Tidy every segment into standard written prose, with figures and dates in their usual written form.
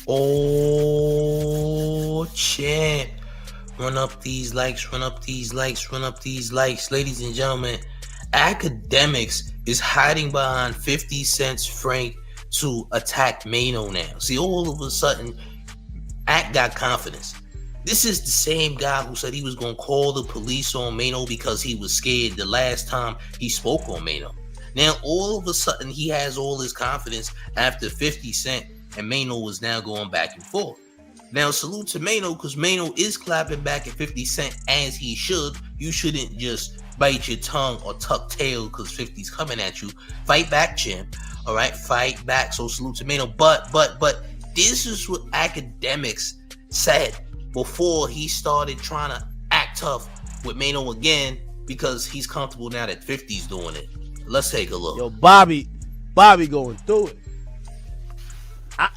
Oh, champ. Run up these likes, run up these likes, run up these likes. Ladies and gentlemen, Akademiks is hiding behind 50 Cent's Frank to attack Maino now. See, all of a sudden, Ak got confidence. This is the same guy who said he was going to call the police on Maino because he was scared the last time he spoke on Maino. Now, all of a sudden, he has all his confidence after 50 Cent and Maino was now going back and forth. Now, salute to Maino because Maino is clapping back at 50 Cent as he should. You shouldn't just bite your tongue or tuck tail because 50's coming at you. Fight back, champ. All right, fight back. So salute to Maino. But this is what Akademiks said before he started trying to act tough with Maino again because he's comfortable now that 50's doing it. Let's take a look. Yo, Bobby going through it.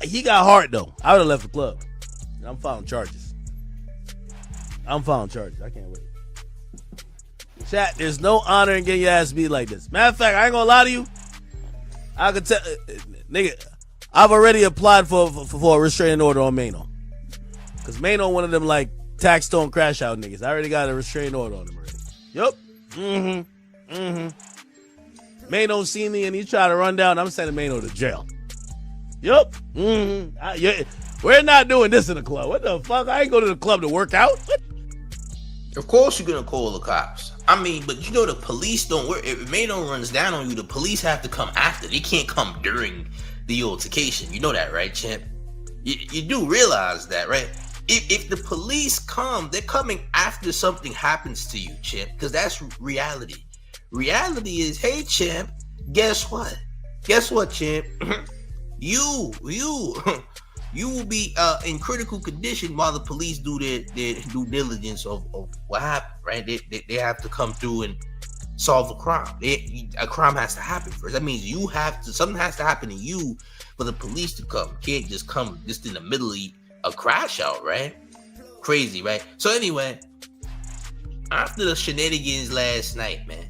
He got hard though. I would have left the club. I'm filing charges. I can't wait. Chat, there's no honor in getting your ass beat like this. Matter of fact, I ain't gonna lie to you. I could tell, nigga, I've already applied for a restraining order on Maino. Because Maino one of them like tax stone crash out niggas. I already got a restraining order on him already. Yup. Maino see me and he try to run down. I'm sending Maino to jail. Yup. We're not doing this in the club. What the fuck? I ain't go to the club to work out. What? Of course you're going to call the cops. I mean, but you know the police don't work. If Maino runs down on you, the police have to come after. They can't come during the altercation. You know that, right, champ? You do realize that, right? If the police come, they're coming after something happens to you, champ, because that's reality. Reality is, hey, champ, guess what? Guess what, champ? You will be in critical condition while the police do their due diligence of what happened, right? They have to come through and solve a crime. A crime has to happen first. That means something has to happen to you for the police to come. You can't just come just in the middle of a crash out, right? Crazy, right? So anyway, after the shenanigans last night, where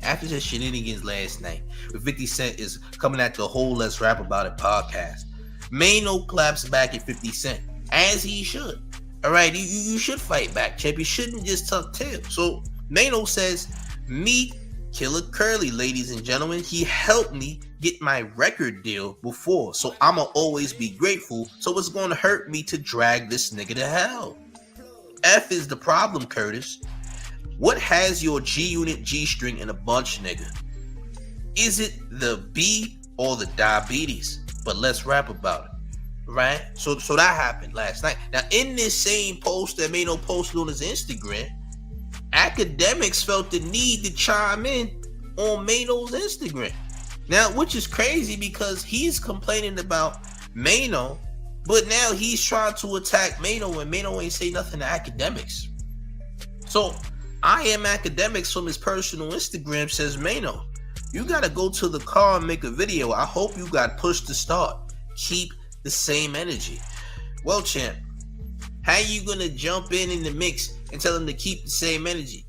50 Cent is coming at the whole Let's Rap About It podcast, Maino claps back at 50 Cent, as he should. All right, you should fight back, champ. You shouldn't just tuck tail. So Maino says, meet Killer Curly, ladies and gentlemen. He helped me get my record deal before, so I'ma always be grateful. So it's going to hurt me to drag this nigga to hell. F is the problem, Curtis. What has your G-Unit G-string in a bunch, nigga? Is it the B or the diabetes? But let's rap about it, right? So that happened last night. Now, in this same post that Maino posted on his Instagram, Akademiks felt the need to chime in on Maino's Instagram. Now, which is crazy because he's complaining about Maino, but now he's trying to attack Maino and Maino ain't say nothing to Akademiks. So, I am Akademiks from his personal Instagram says, Maino, you gotta go to the car and make a video. I hope you got pushed to start. Keep the same energy. Well, champ, how you gonna jump in the mix and tell him to keep the same energy?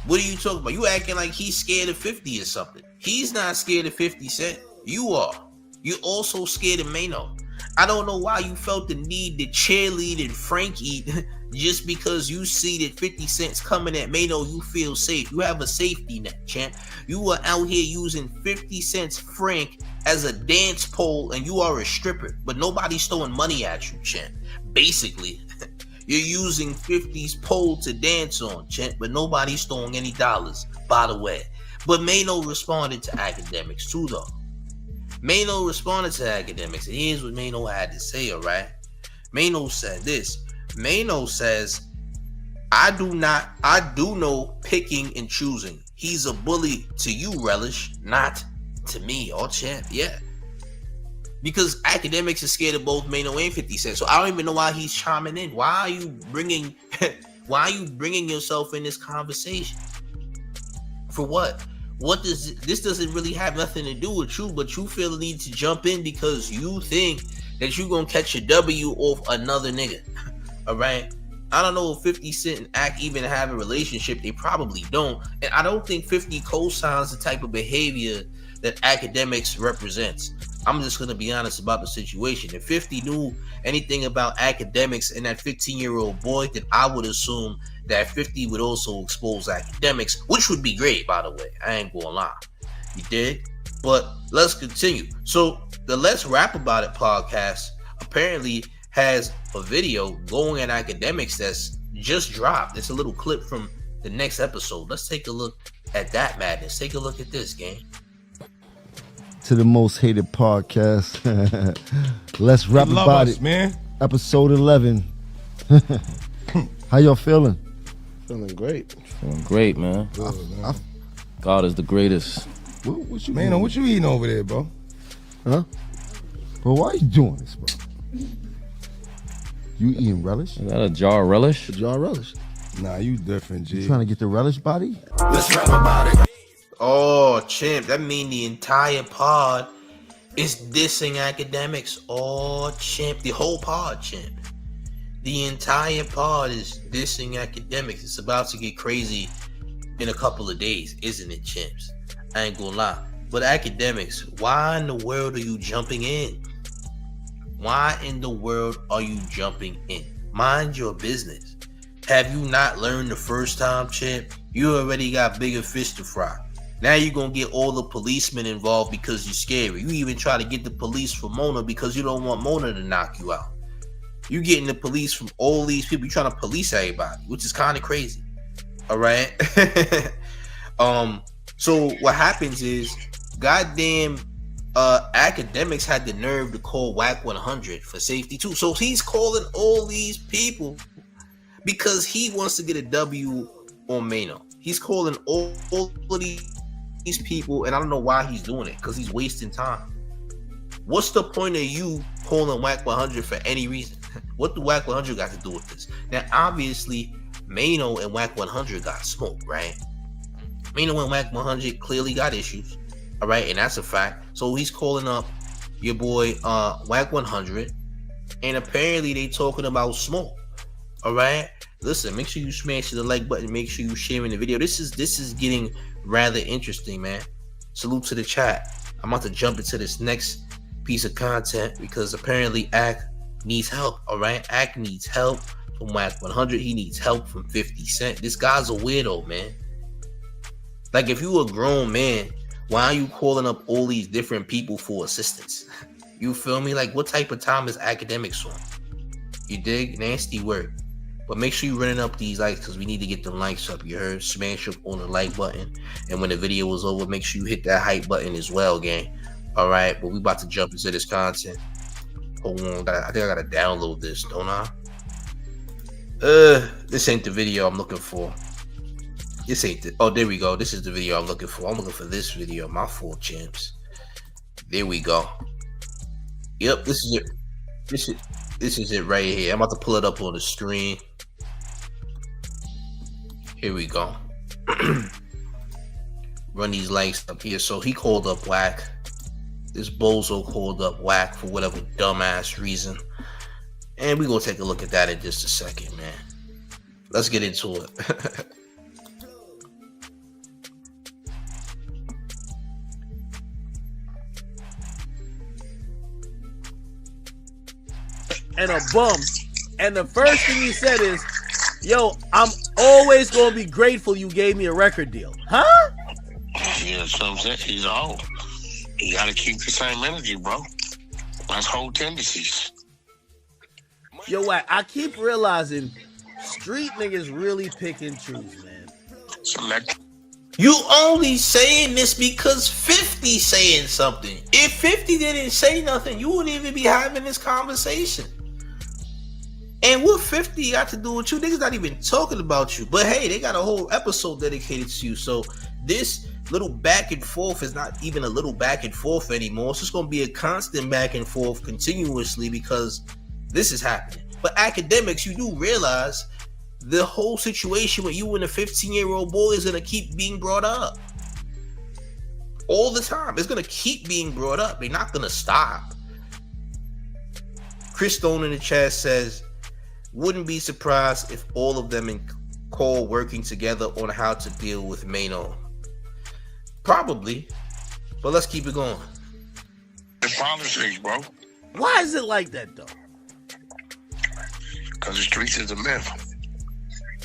What are you talking about? You acting like he's scared of 50 or something. He's not scared of 50 Cent. You are. You're also scared of Maino. I don't know why you felt the need to cheerlead and Frankie just because you see that 50 Cent's coming at Maino. You feel safe. You have a safety net, champ. You are out here using 50 Cent's Frank as a dance pole and you are a stripper, but nobody's throwing money at you, champ. Basically, you're using 50's pole to dance on, champ, but nobody's throwing any dollars, by the way. But Maino responded to Akademiks too, though. Maino responded to Akademiks, and here's what Maino had to say, all right? Maino said this. Maino says, I do know picking and choosing. He's a bully to you, Relish, not to me, all champ, yeah. Because Akademiks is scared of both Maino and 50 Cent, so I don't even know why he's chiming in. Why are you bringing yourself in this conversation? For what? This doesn't really have nothing to do with you, but you feel the need to jump in because you think that you're gonna catch a W off another nigga. All right. I don't know if 50 Cent and Ak even have a relationship. They probably don't. And I don't think 50 co-signs the type of behavior that Akademiks represents. I'm just gonna be honest about the situation. If 50 knew anything about Akademiks and that 15-year-old boy, then I would assume that 50 would also expose Akademiks, which would be great, by the way. I ain't gonna lie. You did? But let's continue. So the Let's Rap About It podcast apparently has a video going at Akademiks that's just dropped. It's a little clip from the next episode. Let's take a look at that madness. Take a look at this, gang. To the most hated podcast. Let's rap about it, man. Episode 11. How y'all feeling? Feeling great. Feeling great, man. Good, man. God is the greatest. What you Man, doing? what you eating over there, bro? Huh? Bro, why you doing this, bro? You eating relish? Is that a jar of relish? A jar of relish. Nah, you different, G. You trying to get the relish body? Oh, Chimp, that mean the entire pod is dissing Akademiks. Oh, Chimp, the whole pod, Chimp. The entire pod is dissing Akademiks. It's about to get crazy in a couple of days, isn't it, Chimps? I ain't gonna lie. But Akademiks, why in the world are you jumping in? Why in the world are you jumping in? Mind your business. Have you not learned the first time, Chimp? You already got bigger fish to fry. Now you're going to get all the policemen involved because you're scary. You even try to get the police for Mona because you don't want Mona to knock you out. You getting the police from all these people. You're trying to police everybody, which is kind of crazy. All right? So what happens is, goddamn, Akademiks had the nerve to call Whack 100 for safety too. So he's calling all these people because he wants to get a W on Maino. He's calling all of these people, and I don't know why he's doing it, because he's wasting time. What's the point of you calling Whack 100 for any reason? What do Whack 100 got to do with this? Now, obviously, Maino and Whack 100 got smoked, right? Maino and Whack 100 clearly got issues, all right, and that's a fact. So he's calling up your boy Whack 100, and apparently they talking about smoke, all right? Listen, make sure you smash the like button. Make sure you sharing the video. This is getting rather interesting, man. Salute to the chat. I'm about to jump into this next piece of content because apparently Ak needs help. All right, Ak needs help from Whack 100. He needs help from 50 Cent. This guy's a weirdo, man. Like, if you a grown man, why are you calling up all these different people for assistance? You feel me? Like, what type of time is Akademiks on? You dig? Nasty work. But make sure you running up these likes because we need to get them likes up. You heard? Smash up on the like button. And when the video is over, make sure you hit that hype button as well, gang. All right, but we about to jump into this content. Hold on, I think I gotta download this, don't I? This ain't the video I'm looking for. This ain't the. Oh, there we go. This is the video I'm looking for. I'm looking for this video. My fault, champs. There we go. Yep, this is it. This is it right here. I'm about to pull it up on the screen. Here we go. Run these likes up here. So he called up Whack. This bozo called up Whack for whatever dumbass reason. And we're going to take a look at that in just a second, man. Let's get into it. And a bum. And the first thing he said is, yo, I'm always going to be grateful you gave me a record deal. Huh? Yeah, that's what I'm saying. He's old. You got to keep the same energy, bro. That's whole tendencies. Yo, Whack, I keep realizing street niggas really pick and choose, man. Select. You only saying this because 50 saying something. If 50 didn't say nothing, you wouldn't even be having this conversation. And what 50 got to do with you? Niggas not even talking about you. But hey, they got a whole episode dedicated to you. So this little back and forth is not even a little back and forth anymore. It's just going to be a constant back and forth continuously because this is happening. But Akademiks, you do realize the whole situation with you and a 15-year-old boy is going to keep being brought up. All the time. It's going to keep being brought up. They're not going to stop. Chris Stone in the chat says, wouldn't be surprised if all of them in Cole working together on how to deal with Maino. Probably. But let's keep it going. The politics, bro. Why is it like that though? Because the streets is a myth.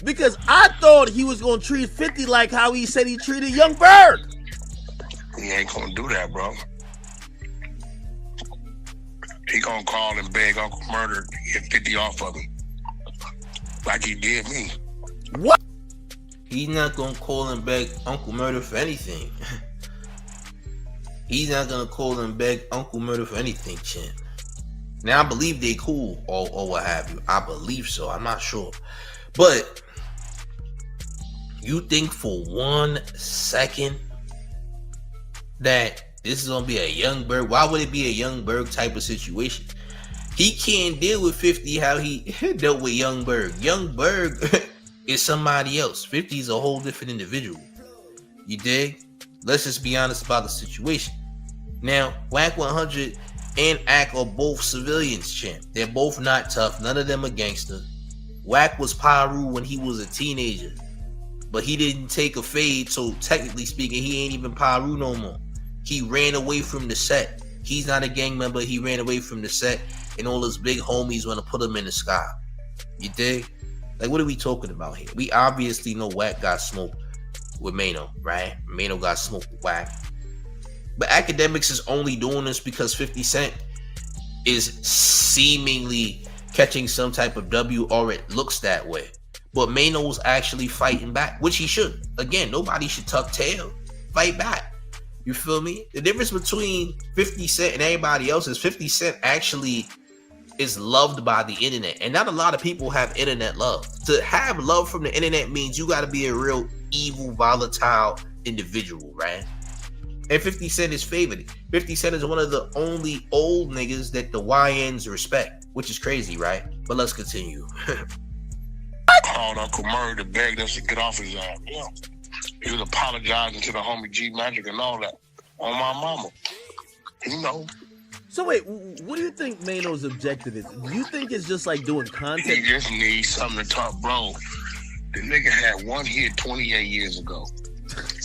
Because I thought he was gonna treat 50 like how he said he treated Young Berg. He ain't gonna do that, bro. He gonna call and beg Uncle Murder to get 50 off of him. Like he did me. What? He's not gonna call and beg Uncle Murder for anything. He's not gonna call and beg Uncle Murder for anything, champ. Now I believe they cool or what have you. I believe so. I'm not sure. But you think for 1 second that this is gonna be a Young Berg? Why would it be a Young Berg type of situation? He can't deal with 50 how he dealt with Young Berg. Young Berg is somebody else. 50 is a whole different individual. You dig? Let's just be honest about the situation. Now, Whack 100 and Ak are both civilians, champ. They're both not tough. None of them are gangster. Whack was Pyru when he was a teenager, but he didn't take a fade, so technically speaking, he ain't even Pyru no more. He ran away from the set. He's not a gang member. He ran away from the set, and all his big homies want to put him in the sky. You dig? Like, what are we talking about here? We obviously know Whack got smoked with Maino, right? Maino got smoked with Whack. But Akademiks is only doing this because 50 Cent is seemingly catching some type of W, or it looks that way. But Maino's actually fighting back, which he should. Again, nobody should tuck tail. Fight back. You feel me? The difference between 50 Cent and everybody else is 50 Cent actually is loved by the internet. And not a lot of people have internet love. To have love from the internet means you got to be a real evil, volatile individual, right? And 50 Cent is favored. 50 Cent is one of the only old niggas that the YNs respect, which is crazy, right? But let's continue. Called Uncle Murder to beg us to get off his ass. Yeah. He was apologizing to the homie G Magic and all that on my mama. You know. So wait, what do you think Maino's objective is? Do you think it's just like doing He content? just needs something to talk, bro. The nigga had one hit 28 years ago.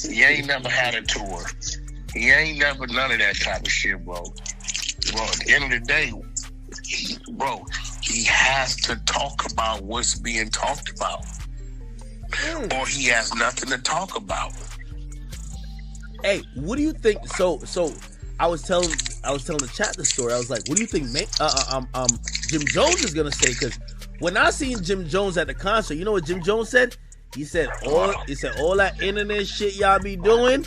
He ain't never had a tour. He ain't never none of that type of shit, bro. Bro, at the end of the day, he has to talk about what's being talked about. Or he has nothing to talk about. Hey, what do you think? So I was telling the chat the story. I was like, what do you think Jim Jones is gonna say? Because when I seen Jim Jones at the concert, you know what Jim Jones said? He said all that internet shit y'all be doing.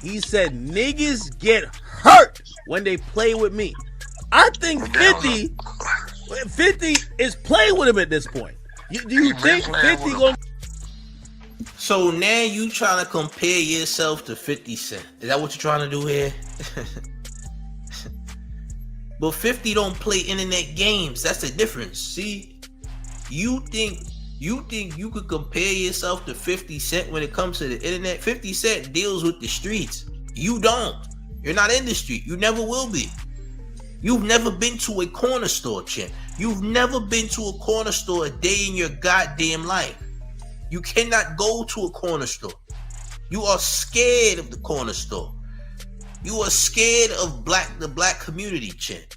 He said niggas get hurt when they play with me. I think 50 is playing with him at this point. Do you think 50 gonna? So now you trying to compare yourself to 50 Cent. Is that what you're trying to do here? But 50 don't play internet games. That's the difference. See? You think you could compare yourself to 50 Cent when it comes to the internet? 50 Cent deals with the streets. You don't. You're not in the street. You never will be. You've never been to a corner store, champ. You've never been to a corner store a day in your goddamn life. You cannot go to a corner store. You are scared of the corner store. You are scared of the black community, champ.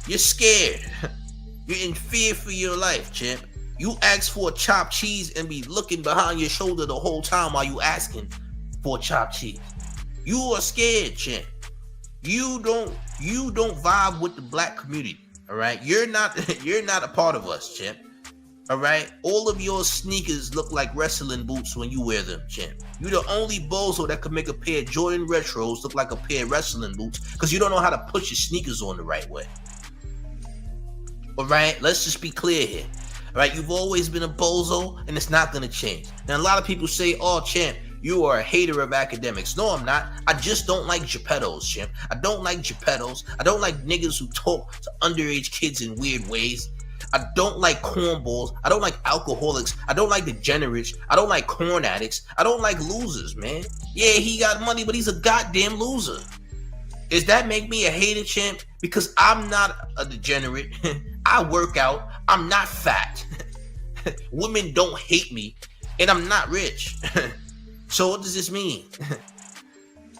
You're scared. You're in fear for your life, champ. You ask for a chopped cheese and be looking behind your shoulder the whole time while you asking for a chopped cheese. You are scared, champ. You don't vibe with the black community. All right, you're not a part of us, champ. All right, all of your sneakers look like wrestling boots when you wear them, champ. You're the only bozo that could make a pair of Jordan Retros look like a pair of wrestling boots because you don't know how to put your sneakers on the right way. All right, let's just be clear here. All right, you've always been a bozo, and it's not gonna change. Now, a lot of people say, "Oh, champ, you are a hater of Akademiks." No, I'm not. I just don't like Geppettos, champ. I don't like Geppettos. I don't like niggas who talk to underage kids in weird ways. I don't like cornballs. I don't like alcoholics. I don't like degenerates. I don't like corn addicts. I don't like losers, man. Yeah, he got money, but he's a goddamn loser. Does that make me a hater, champ? Because I'm not a degenerate. I work out. I'm not fat. Women don't hate me. And I'm not rich. So what does this mean?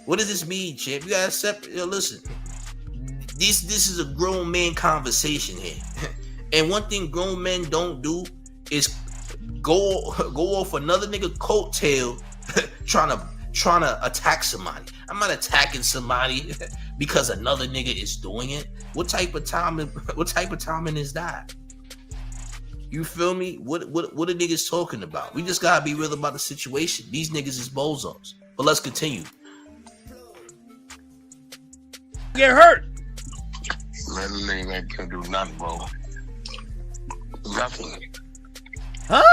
What does this mean, champ? You gotta separate. Listen, this is a grown man conversation here. And one thing grown men don't do is go off another nigga coattail trying to attack somebody. I'm not attacking somebody because another nigga is doing it. What type of timing is that? You feel me? What are niggas talking about? We just gotta be real about the situation. These niggas is bozos. But let's continue. Get hurt. Man, the nigga ain't gonna do nothing, bro. Nothing. Huh?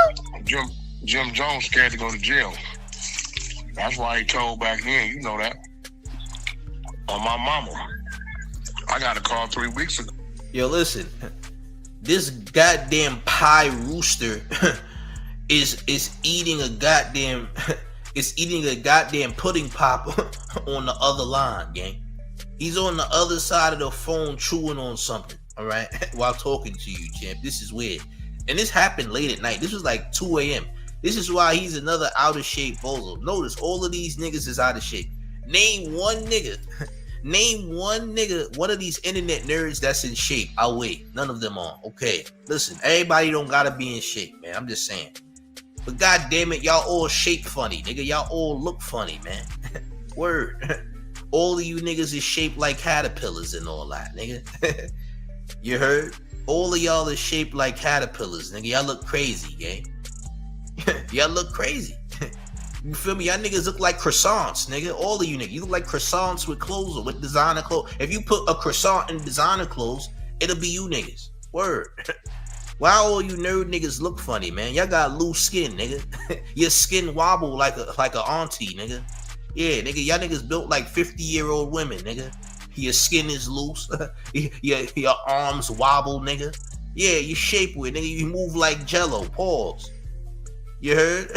Jim Jones scared to go to jail. That's why he told back then, you know that. On my mama. I got a call 3 weeks ago. Yo, listen. This goddamn pie rooster is eating a goddamn pudding pop on the other line, gang. He's on the other side of the phone chewing on something, all right, while talking to you, champ. This is weird. And this happened late at night. This was like 2 a.m. This is why he's another out of shape bozo. Notice all of these niggas is out of shape. Name one nigga, one of these internet nerds that's in shape. I'll wait. None of them are. Okay, listen, everybody don't gotta be in shape, man. I'm just saying. But god damn it, y'all all shape funny, nigga. Y'all all look funny, man. Word. All of you niggas is shaped like caterpillars and all that, nigga. You heard? All of y'all is shaped like caterpillars, nigga. Y'all look crazy, gang. Y'all look crazy. You feel me? Y'all niggas look like croissants, nigga. All of you niggas. You look like croissants with clothes or with designer clothes. If you put a croissant in designer clothes, it'll be you niggas. Word. Why all you nerd niggas look funny, man? Y'all got loose skin, nigga. Your skin wobble like a auntie, nigga. Yeah, nigga, y'all niggas built like 50-year-old women, nigga. Your skin is loose. your arms wobble, nigga. Yeah, you shape weird, nigga. You move like Jello. Pause. You heard?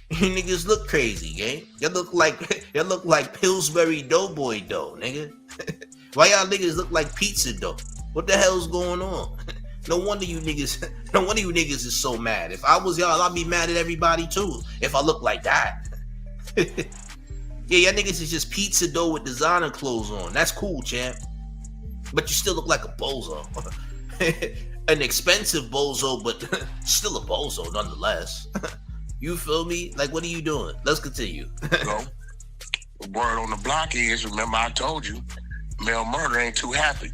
You niggas look crazy, gang. Y'all look like Pillsbury Doughboy dough, nigga. Why y'all niggas look like pizza dough? What the hell's going on? No wonder you niggas is so mad. If I was y'all, I'd be mad at everybody too. If I look like that. Yeah, y'all niggas is just pizza dough with designer clothes on. That's cool, champ. But you still look like a bozo. An expensive bozo, but still a bozo nonetheless. You feel me? Like, what are you doing? Let's continue. The word on the block is, remember I told you, Mel Murder ain't too happy.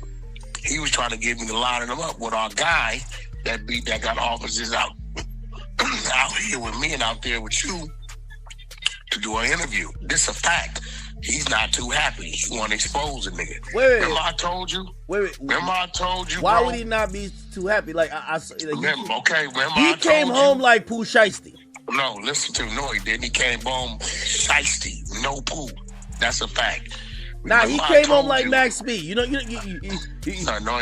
He was trying to get me to line him up with our guy that got offices out here with me and out there with you to do an interview. This a fact. He's not too happy. He want to expose a nigga. Wait. Remember I told you? Remember I told you, why bro? would he not be too happy? Like, remember he came home like Pooh Shiesty. No, listen to me. No, he didn't. He came home shiesty. No poo. That's a fact. Nah, remember he came home like Max B. You know, no, he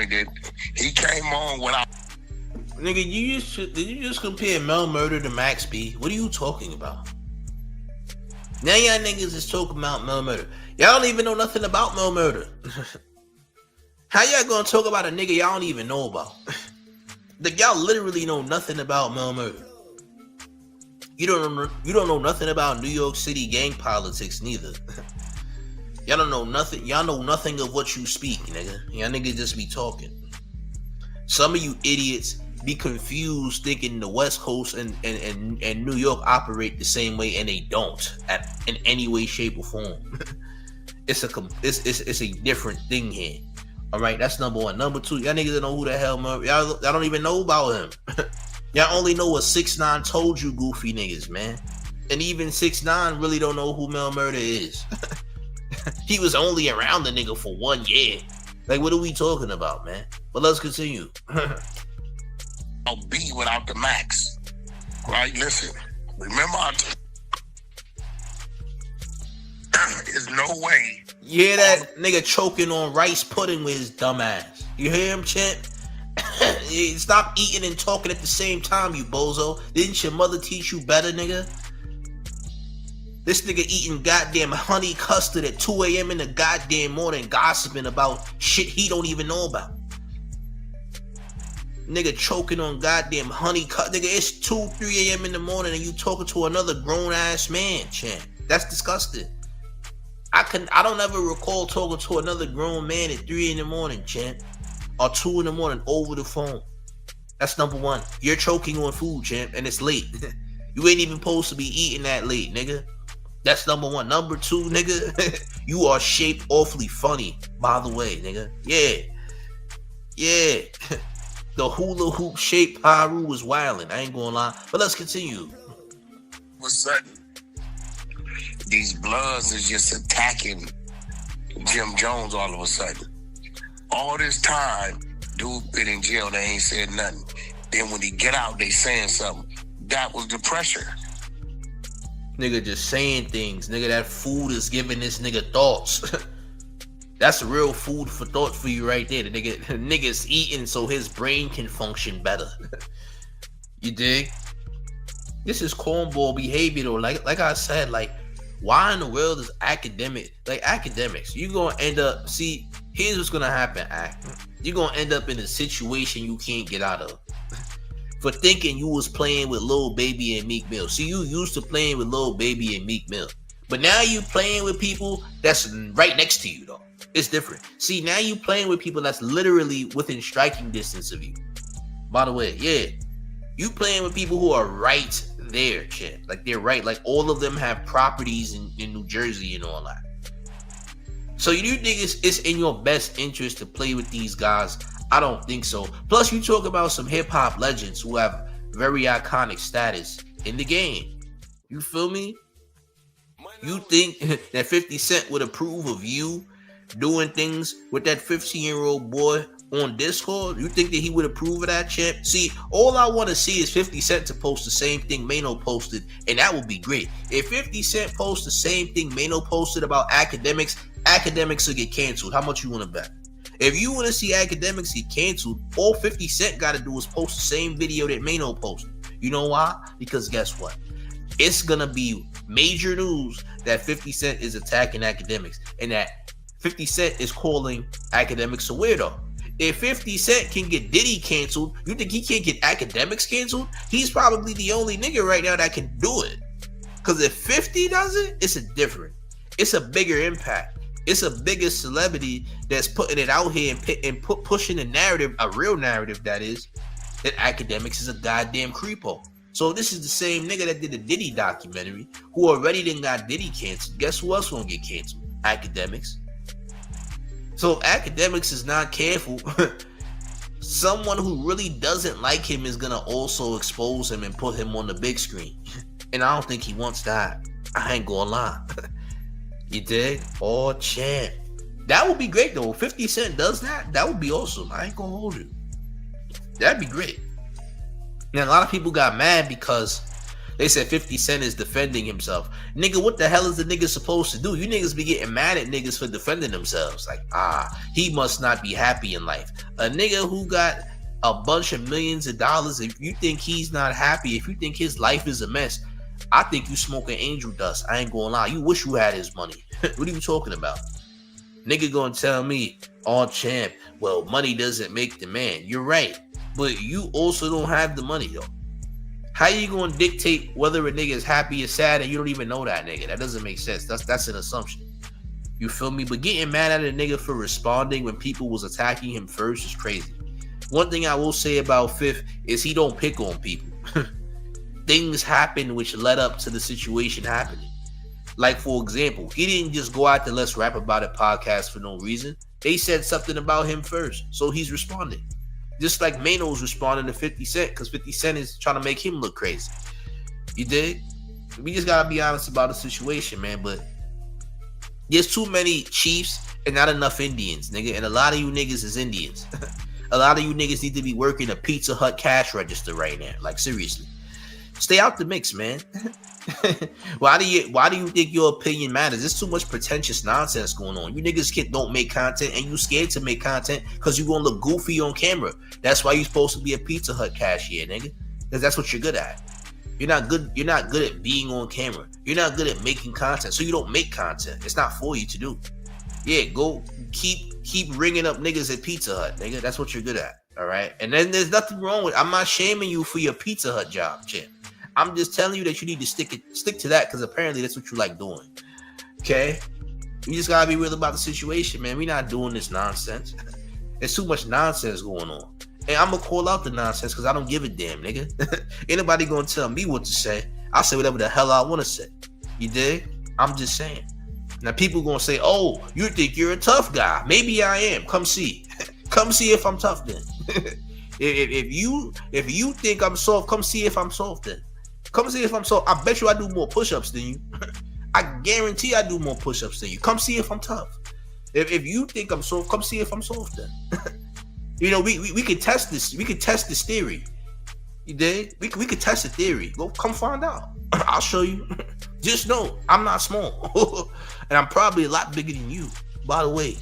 didn't. He came home without. Nigga, did you just compare Mel Murder to Max B? What are you talking about? Now y'all niggas is talking about Mel Murder. Y'all don't even know nothing about Mel Murder. How y'all gonna talk about a nigga y'all don't even know about? Like, y'all literally know nothing about Mel Murder. You don't know nothing about New York City gang politics neither. Y'all don't know nothing. Y'all know nothing of what you speak, nigga. Y'all niggas just be talking. Some of you idiots be confused thinking the West Coast and New York operate the same way, and they don't in any way, shape, or form. It's a different thing here. All right, that's number one. Number two, y'all niggas don't know who the hell y'all don't even know about him. Y'all only know what 6ix9ine told you, goofy niggas, man. And even 6ix9ine really don't know who Mel Murder is. He was only around the nigga for 1 year. Like, what are we talking about, man? But let's continue. I'll be without the max. Right? Listen. Remember there's no way. You hear that nigga choking on rice pudding with his dumb ass? You hear him, champ? Stop eating and talking at the same time, you bozo. Didn't your mother teach you better, nigga? This nigga eating goddamn honey custard at 2 a.m. in the goddamn morning, gossiping about shit he don't even know about. Nigga choking on goddamn honey custard. Nigga, it's 2, 3 a.m. in the morning and you talking to another grown-ass man, champ. That's disgusting. I don't ever recall talking to another grown man at 3 in the morning, champ, or 2 in the morning over the phone. That's number one. You're choking on food, champ, and it's late. You ain't even supposed to be eating that late, nigga. That's number one. Number two, nigga, you are shaped awfully funny, by the way, nigga. Yeah. The hula hoop shaped Haru was wildin'. I ain't gonna lie. But let's continue. All of a sudden, these Bloods is just attacking Jim Jones all of a sudden. All this time, dude been in jail, they ain't said nothing. Then when he get out, they saying something. That was the pressure. Nigga just saying things. Nigga, that food is giving this nigga thoughts. That's real food for thought for you right there. The nigga's eating so his brain can function better. You dig? This is cornball behavior though. Like I said, like, why in the world is academics? You gonna end up, see, here's what's gonna happen, you're gonna end up in a situation you can't get out of. For thinking you was playing with Lil Baby and Meek Mill. See, you used to playing with Lil Baby and Meek Mill. But now you playing with people that's right next to you though. It's different. See, now you playing with people that's literally within striking distance of you. By the way, yeah. You playing with people who are right there, champ. Like they're right. Like all of them have properties in New Jersey and all that. So you think it's in your best interest to play with these guys? I don't think so. Plus, you talk about some hip-hop legends who have very iconic status in the game. You feel me? You think that 50 Cent would approve of you doing things with that 15-year-old boy on Discord? You think that he would approve of that, champ? See, all I want to see is 50 Cent to post the same thing Maino posted, and that would be great. If 50 Cent posts the same thing Maino posted about Akademiks will get canceled. How much you want to bet? If you want to see Akademiks get canceled, all 50 Cent got to do is post the same video that Maino posted. You know why? Because guess what? It's going to be major news that 50 Cent is attacking Akademiks and that 50 Cent is calling Akademiks a weirdo. If 50 Cent can get Diddy canceled, you think he can't get Akademiks canceled? He's probably the only nigga right now that can do it. Because if 50 does it, it's it's a bigger impact. It's a bigger celebrity that's putting it out here and pushing a narrative, a real narrative that is, that Akademiks is a goddamn creepo. So this is the same nigga that did the Diddy documentary who already done got Diddy canceled. Guess who else gonna get canceled? Akademiks. So if Akademiks is not careful, someone who really doesn't like him is gonna also expose him and put him on the big screen. And I don't think he wants that. I ain't gonna lie. You dig? Oh, champ. That would be great though. 50 Cent does that, that would be awesome. I ain't gonna hold you. That'd be great. Now, a lot of people got mad because they said 50 Cent is defending himself. Nigga, what the hell is the nigga supposed to do? You niggas be getting mad at niggas for defending themselves. Like, he must not be happy in life. A nigga who got a bunch of millions of dollars, if you think he's not happy, if you think his life is a mess, I think you smoking angel dust. I ain't gonna lie. You wish you had his money. What are you talking about? Nigga gonna tell me, oh, champ, well, money doesn't make the man. You're right. But you also don't have the money, though. How you gonna dictate whether a nigga is happy or sad and you don't even know that nigga? That doesn't make sense. That's an assumption. You feel me? But getting mad at a nigga for responding when people was attacking him first is crazy. One thing I will say about Fifth is he don't pick on people. Things happen which led up to the situation happening. Like, for example, he didn't just go out to Let's Rap About It podcast for no reason. They said something about him first, so he's responding. Just like Maino's responding to 50 Cent, because 50 Cent is trying to make him look crazy. You dig? We just gotta be honest about the situation, man. But there's too many Chiefs and not enough Indians, nigga. And a lot of you niggas is Indians. A lot of you niggas need to be working a Pizza Hut cash register right now. Like, seriously. Stay out the mix, man. Why do you think your opinion matters? There's too much pretentious nonsense going on. You niggas don't make content, and you scared to make content because you gonna look goofy on camera. That's why you're supposed to be a Pizza Hut cashier, nigga. Because that's what you're good at. You're not good at being on camera. You're not good at making content, so you don't make content. It's not for you to do. Yeah, go keep ringing up niggas at Pizza Hut, nigga. That's what you're good at. All right. And then there's nothing wrong with. I'm not shaming you for your Pizza Hut job, champ. I'm just telling you that you need to stick to that because apparently that's what you like doing. Okay? You just gotta be real about the situation, man. We not doing this nonsense. There's too much nonsense going on. And I'm gonna call out the nonsense because I don't give a damn, nigga. Anybody gonna tell me what to say? I'll say whatever the hell I wanna say. You dig? I'm just saying. Now people gonna say, oh, you think you're a tough guy. Maybe I am. Come see. Come see if I'm tough then. if you think I'm soft, come see if I'm soft then. Come see if I'm soft. I bet you I do more push-ups than you. I guarantee I do more push-ups than you. Come see if I'm tough. If you think I'm soft, come see if I'm soft then. You know, we could test this. We could test this theory. You dig? We could test the theory. Go come find out. I'll show you. Just know I'm not small. And I'm probably a lot bigger than you, by the way.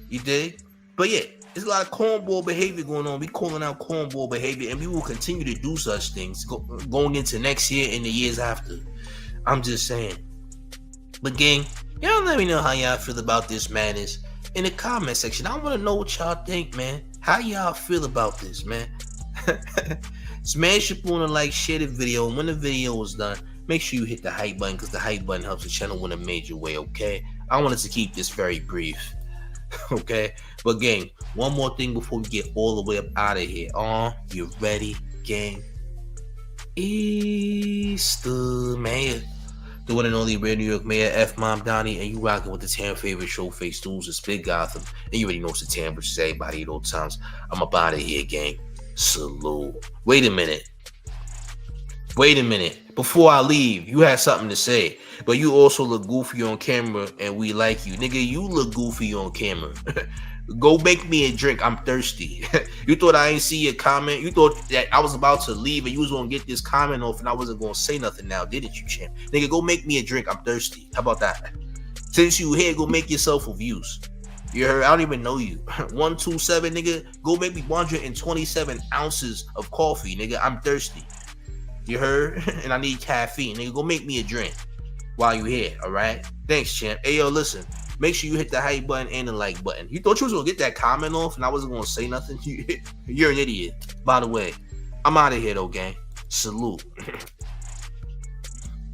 You dig? But yeah, there's a lot of cornball behavior going on. We calling out cornball behavior, and we will continue to do such things going into next year and the years after. I'm just saying. But gang, y'all let me know how y'all feel about this madness in the comment section. I want to know what y'all think, man. How y'all feel about this, man? Smash up on the like, share the video, and when the video is done, make sure you hit the hype button because the hype button helps the channel in a major way, okay? I wanted to keep this very brief, okay? But gang, one more thing before we get all the way up out of here. You ready, gang? It's the mayor, the one and only Red New York Mayor, F Mom Donnie, and you rocking with the 10 favorite Showface dudes. It's Big Gotham, and you already know it's the 10 versus everybody at all times. I'm up out of here, gang. Salute. Wait a minute. Before I leave, you had something to say, but you also look goofy on camera, and we like you. Nigga, you look goofy on camera. Go make me a drink. I'm thirsty. You thought I ain't see your comment? You thought that I was about to leave and you was going to get this comment off and I wasn't going to say nothing now, didn't you, champ? Nigga, go make me a drink. I'm thirsty. How about that? Since you here, go make yourself of use. You heard? I don't even know you. 127, nigga. Go make me 127 ounces of coffee, nigga. I'm thirsty. You heard? And I need caffeine. Nigga, go make me a drink while you here, all right? Thanks, champ. Hey, yo, listen. Make sure you hit the hype button and the like button. You thought you was going to get that comment off and I wasn't going to say nothing? You're an idiot. By the way, I'm out of here, though, gang. Salute.